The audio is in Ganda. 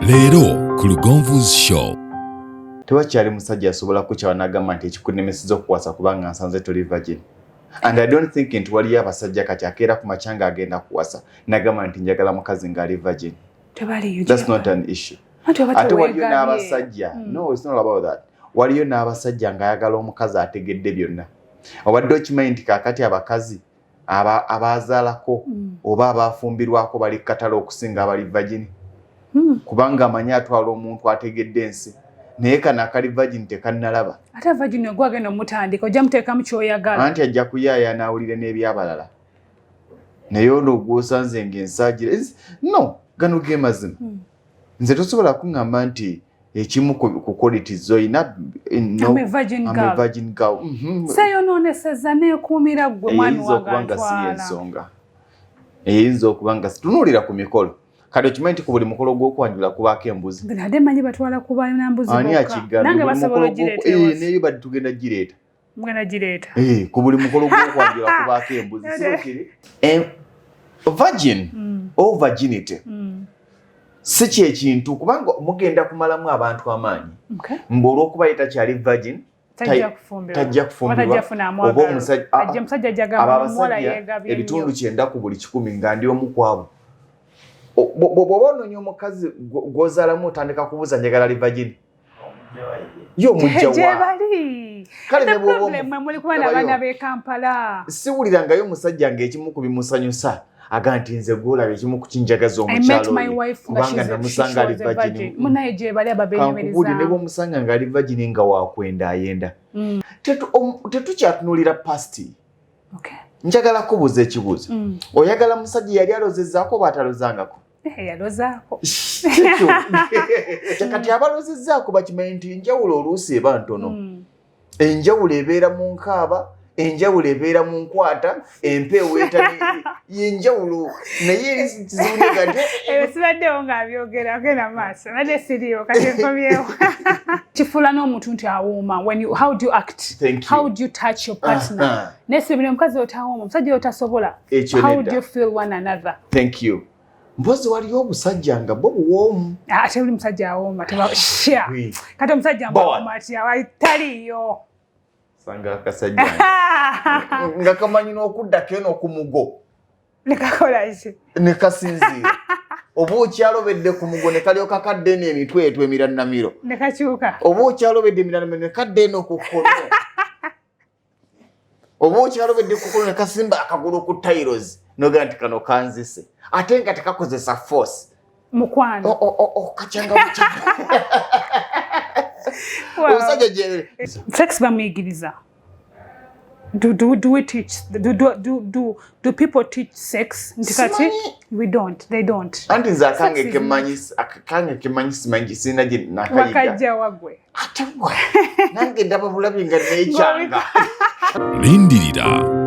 Leero ku Lugonvu's show. Tewakyali musajja asobola kukyawa n'agamba nti ekikunemesezza okuwasa kubanga nsanze toli virgin. And I don't think nti waliyo abasajja kati akeera ku makya agenda kuwasa n'agamba nti njagala mukazi ng'ali virgin. That's not an issue. Ate waliyo n'abasajja. No, it's not about that. Waliyo n'abasajja ng'ayagala omukazi ategedde byonna. Obadde okimanyi nti kaakati abakazi abaazaalako oba abaafumbirwako bali katalo okusinga abali virgin. Kubanga amanyi atwala omuntu ategedde ensi. Naye kano akali virgin tekannalaba. Ate virgin ogwagenda omutandika ojja muteekamu ky'oyagala. Anti ajja kuyaaya anaawulire n'ebyabalala. Naye ono gw'osanze ng'ensaagira. No, gano ge mazima. Nze tosobola kuŋŋamba nti ekimu ku qualities zoyina I'm a virgin girl. Seyonoonesezza neekuumira ggwe mwami wange antwala. Eyinza okuba nga situnuulira ku mikolo. Kati okimanyi nti ku buli mukolo gw'okwanjula kubaako embuzi. Ate mmanyi batwala kuba na mbuzi bokka. Ani akiggala? Nange basobola ogireeta ewasi. Naye badi tugenda gireeta. Mugenda gireeta. Ku buli mukolo gw'okwanjula kubaako embuzi. Virgin or virginity si kyekintu kubanga mugenda kumalamu abantu amaanyi. Mbu olw'okuba ye takyali virgin tajja kufumbirwa oba omusajja ajagamba omuwala yeegabye ebitundu 9 ku buli 10 nga ndi omu ku abo. Bw'oba onoonya omukazi gw'ozaalamu otandika kubuuza njagala ali virgin. Yo omujja wa? Kale ne bw'oba muli kuba n'abaana b'e Kampala. Siwulirangayo omusajja ng'ekimu ku bimusanyusa aga nti nze gw'olaba ekimu ku kinjagaza omukyalo kubanga namusanga ali virgin. Munaye gye bali ababeenyumiriza. Ne bw'omusanga ng'ali virgin nga wakwendayenda. Tetukyatunuulira pasti. Njagala kubuuza ekibuuzo. Oyagala musajja yali alozezzaako oba atalozangako? Yalozaako. Kati abalozezzaako bakimanyi nti enjawulo oluusi eba ntono. Enjawulo ebeera mu nkaaba, enjawulo ebeera mu nkwata, empeewo etali yenjawulo naye kizibunegadde. Sibaddewo ng'abyogera genda maaso. Badde siriiwo kati nkomyewo. Kifuula n'omuntu nti awooma. How do you act? How do you touch your partner? Nesibira omukazi otawooma, omusajja otasobola. How do you feel one another? Thank you. Mpozi waliyo obusajja nga bo buwoomu. Ate buli musajja awooma tebasha. Kati omusajja mbawooma atya taliyo. Sanga akasajja nga kamanyi n'okuddako eno ku mugo. Ne kakola ki? Ne kasinziira. Oba okyalobedde ku mugo ne kalyoka kadde eno emitwe etwe emirannamiro. Ne kakyuka. Oba okyalobedde emirannamiro ne kadde eno ku kkono. Oba okyalobedde ku kkono ne kasimba akagulu ku tiles. Noga nti kano kanzise. Ate nga tekakozesa force. Mukwano. Kachanga mukyanga. Omusajja gye sex bamuyigiriza. Do we teach? Do people teach sex? We don't. They don't. Anti nze akange kemanyi simanyi sina gye nakayiga. Wakajja wagwe. Ate wa. Nange ndaba bulabi nga neekyanga. Lindirira